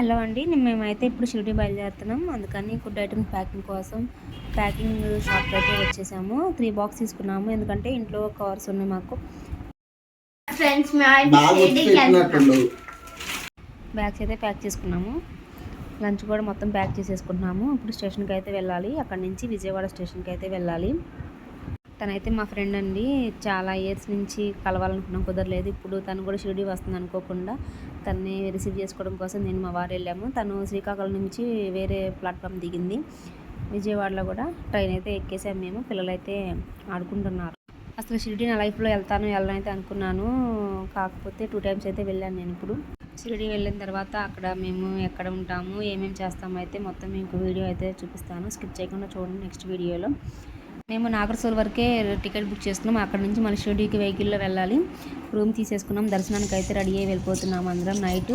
Hello అండి, మేమైతే ఇప్పుడు షిరిడి బయలుదేరుతున్నాం. అందుకని ఫుడ్ ఐటమ్స్ ప్యాకింగ్ కోసం ప్యాకింగ్ షాప్కి అయితే వచ్చేసాము. 3 బాక్స్ తీసుకున్నాము, ఎందుకంటే ఇంట్లో కవర్స్ ఉన్నాయి మాకు. ఫ్రెండ్స్ బ్యాగ్స్ అయితే ప్యాక్ చేసుకున్నాము. లంచ్ కూడా మొత్తం ప్యాక్ చేసేసుకుంటున్నాము. ఇప్పుడు స్టేషన్కి అయితే వెళ్ళాలి. అక్కడ నుంచి విజయవాడ స్టేషన్కి అయితే వెళ్ళాలి. తనైతే మా ఫ్రెండ్ అండి, చాలా ఇయర్స్ నుంచి కలవాలనుకున్నాం, కుదరలేదు. ఇప్పుడు తను కూడా షిరిడి వస్తుంది అనుకోకుండా తనని రిసీవ్ చేసుకోవడం కోసం నేను మా వారు వెళ్ళాము. తను శ్రీకాకుళం నుంచి వేరే ప్లాట్ఫామ్ దిగింది. విజయవాడలో కూడా ట్రైన్ అయితే ఎక్కేసాము మేము. పిల్లలైతే ఆడుకుంటున్నారు. అసలు షిరిడి నా లైఫ్లో వెళ్ళాలని అయితే అనుకున్నాను. కాకపోతే 2 టైమ్స్ అయితే వెళ్ళాను నేను. ఇప్పుడు షిరిడి వెళ్ళిన తర్వాత అక్కడ మేము ఎక్కడ ఉంటాము, ఏమేమి చేస్తాము అయితే మొత్తం మీకు వీడియో అయితే చూపిస్తాను. స్కిప్ చేయకుండా చూడండి నెక్స్ట్ వీడియోలో. మేము నాగర్సోల్ వరకే టికెట్ బుక్ చేసుకున్నాం. అక్కడ నుంచి మళ్ళీ షిరిడీకి వెహికల్లో వెళ్ళాలి. రూమ్ తీసేసుకున్నాం. దర్శనానికి అయితే రెడీ అయ్యి వెళ్ళిపోతున్నాము. అందరం నైట్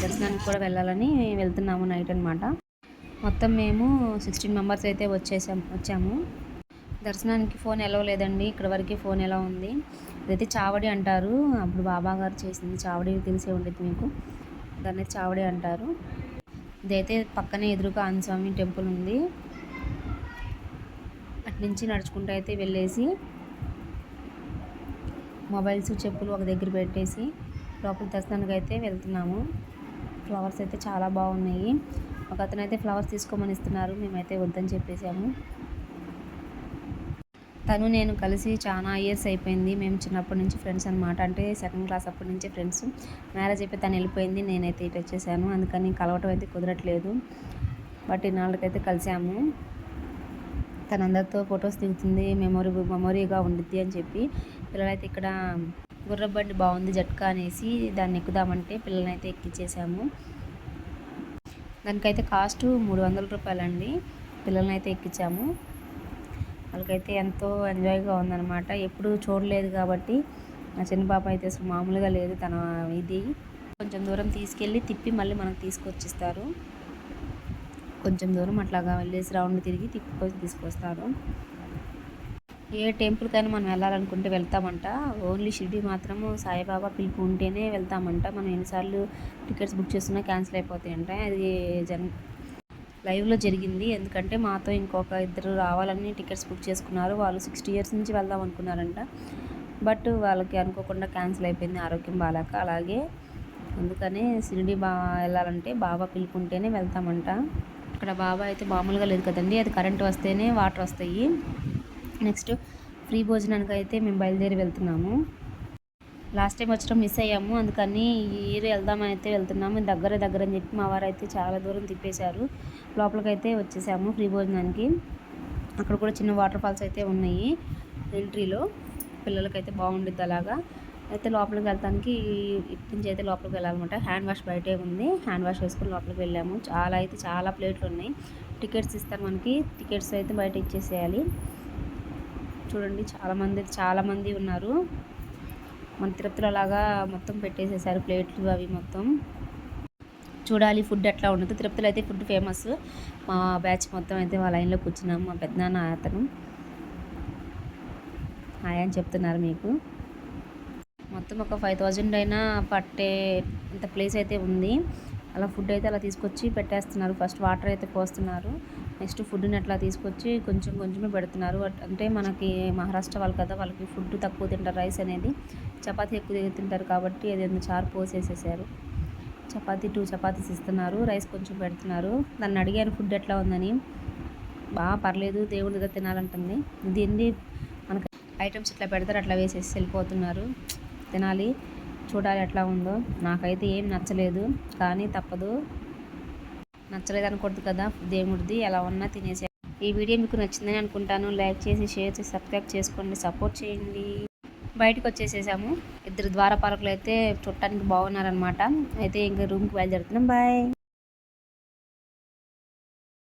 దర్శనానికి కూడా వెళ్ళాలని వెళ్తున్నాము నైట్ అనమాట. మొత్తం మేము 16 మెంబర్స్ అయితే వచ్చాము. దర్శనానికి ఫోన్ ఎలవ లేదండి, ఇక్కడ వరకే ఫోన్ ఎలా ఉంది. ఇదైతే చావడి అంటారు. అప్పుడు బాబా గారు చేసింది చావడి, తెలిసే ఉండేది మీకు. దాన్ని చావడి అంటారు. ఇదైతే పక్కనే ఎదురుగా ఆంజనేయస్వామి టెంపుల్ ఉంది. అట్నుంచి నడుచుకుంటూ అయితే వెళ్ళేసి మొబైల్స్ చెప్పులు ఒక దగ్గర పెట్టేసి లోపల దర్శనానికి అయితే వెళ్తున్నాము. ఫ్లవర్స్ అయితే చాలా బాగున్నాయి. ఒక అతను అయితే ఫ్లవర్స్ తీసుకోమని ఇస్తున్నారు. మేమైతే వద్దని చెప్పేసాము. తను నేను కలిసి చాలా ఇయర్స్ అయిపోయింది. మేము చిన్నప్పటి నుంచి ఫ్రెండ్స్ అనమాట. అంటే 2nd క్లాస్ అప్పటి నుంచి ఫ్రెండ్స్. మ్యారేజ్ అయిపోయి తను వెళ్ళిపోయింది, నేనైతే ఇటు వచ్చేసాను. అందుకని కలవటం అయితే కుదరట్లేదు. బట్ ఇన్నాళ్ళకైతే కలిసాము. తనందరితో ఫొటోస్ దిగుతుంది, మెమొరీగా ఉండిద్ది అని చెప్పి. పిల్లలైతే ఇక్కడ గుర్రబండి బాగుంది జట్కా అనేసి దాన్ని ఎక్కుదామంటే పిల్లలనైతే ఎక్కించేసాము. దానికైతే కాస్ట్ 300 రూపాయలండి. పిల్లలనైతే ఎక్కించాము. వాళ్ళకైతే ఎంతో ఎంజాయ్గా ఉందన్నమాట. ఎప్పుడు చూడలేదు కాబట్టి నా చిన్న పాప అయితే అసలు మామూలుగా లేదు. తన ఇది కొంచెం దూరం తీసుకెళ్ళి తిప్పి మళ్ళీ మనకు తీసుకొచ్చిస్తారు. కొంచెం దూరం అట్లాగా వెళ్ళేసి రౌండ్ తిరిగి తీసుకొస్తారు. ఏ టెంపుల్కైనా మనం వెళ్ళాలనుకుంటే వెళ్తామంట. ఓన్లీ షిరిడి మాత్రము సాయిబాబా పిలుపు ఉంటేనే వెళ్తామంట. మనం ఎన్నిసార్లు టికెట్స్ బుక్ చేస్తున్నా క్యాన్సిల్ అయిపోతాయంట. అది లైవ్లో జరిగింది. ఎందుకంటే మాతో ఇంకొక 2 రావాలని టికెట్స్ బుక్ చేసుకున్నారు. వాళ్ళు 60 ఇయర్స్ నుంచి వెళ్దాం అనుకున్నారంట. బట్ వాళ్ళకి అనుకోకుండా క్యాన్సిల్ అయిపోయింది, ఆరోగ్యం బాగాలేక. అలాగే అందుకనే షిరిడి వెళ్ళాలంటే బాబా పిలుపు ఉంటేనే వెళ్తామంట. ఇక్కడ బాబా అయితే మామూలుగా లేదు కదండి, అది కరెంట్ వస్తేనే వాటర్ వస్తాయి. నెక్స్ట్ ఫ్రీ భోజనానికి అయితే మేము బయలుదేరి వెళ్తున్నాము. లాస్ట్ టైం వచ్చడం మిస్ అయ్యాము. అందుకని ఈ ఇయర్ వెళ్దామని అయితే వెళ్తున్నాము. దగ్గర అని చెప్పి మా వారు అయితే చాలా దూరం తిప్పేశారు. లోపలికైతే వచ్చేసాము ఫ్రీ భోజనానికి. అక్కడ కూడా చిన్న వాటర్ ఫాల్స్ అయితే ఉన్నాయి ఎంట్రీలో. పిల్లలకైతే బాగుండిద్ది అలాగా. అయితే లోపలికి వెళ్తానికి ఇటు నుంచి అయితే లోపలికి వెళ్ళాలన్నమాట. హ్యాండ్ వాష్ బయటే ఉంది. హ్యాండ్ వాష్ వేసుకొని లోపలికి వెళ్ళాము. చాలా ప్లేట్లు ఉన్నాయి. టికెట్స్ ఇస్తారు మనకి. టికెట్స్ అయితే బయట ఇచ్చేసేయాలి. చూడండి చాలా మంది ఉన్నారు. మన తిరుపతిలో లాగా మొత్తం పెట్టేసేసారు ప్లేట్లు అవి మొత్తం. చూడాలి ఫుడ్ ఎట్లా ఉండదు. తిరుపతిలో అయితే ఫుడ్ ఫేమస్. మా బ్యాచ్ మొత్తం అయితే మా లైన్లో కూర్చున్నాము. మా పెద్దనాన్న అతను హాయ్ అని చెప్తున్నారు మీకు. మొత్తం ఒక 5000 అయినా పట్టే ఇంత ప్లేస్ అయితే ఉంది. అలా ఫుడ్ అయితే అలా తీసుకొచ్చి పెట్టేస్తున్నారు. ఫస్ట్ వాటర్ అయితే పోస్తున్నారు. నెక్స్ట్ ఫుడ్ని అట్లా తీసుకొచ్చి కొంచెమే పెడుతున్నారు. అంటే మనకి మహారాష్ట్ర వాళ్ళు కదా, వాళ్ళకి ఫుడ్ తక్కువ తింటారు. రైస్ అనేది చపాతీ ఎక్కువ తింటారు కాబట్టి అదేందో చారు పోసేసేసారు. 2 చపాతీస్ ఇస్తున్నారు. రైస్ కొంచెం పెడుతున్నారు. దాన్ని అడిగాను ఫుడ్ ఎట్లా ఉందని. బాగా పర్లేదు, దేవుడి దగ్గర తినాలంటుంది. దీన్ని మనకి ఐటమ్స్ ఇట్లా పెడతారు, అట్లా వేసేసి వెళ్ళిపోతున్నారు. తినాలి, చూడాలి ఎట్లా ఉందో. నాకైతే ఏం నచ్చలేదు, కానీ తప్పదు. నచ్చలేదు అనకూడదు కదా, దేవుడిది. ఎలా ఉన్నా తినేసే. ఈ వీడియో మీకు నచ్చిందని అనుకుంటాను. లైక్ చేసి, షేర్ చేసి, సబ్స్క్రైబ్ చేసుకోండి, సపోర్ట్ చేయండి. బయటకు వచ్చేసేసాము. 2 ద్వారపాలకులు అయితే చూడటానికి బాగున్నారనమాట. అయితే ఇంకా రూమ్కి బయలుదేరుతున్నాం. బాయ్.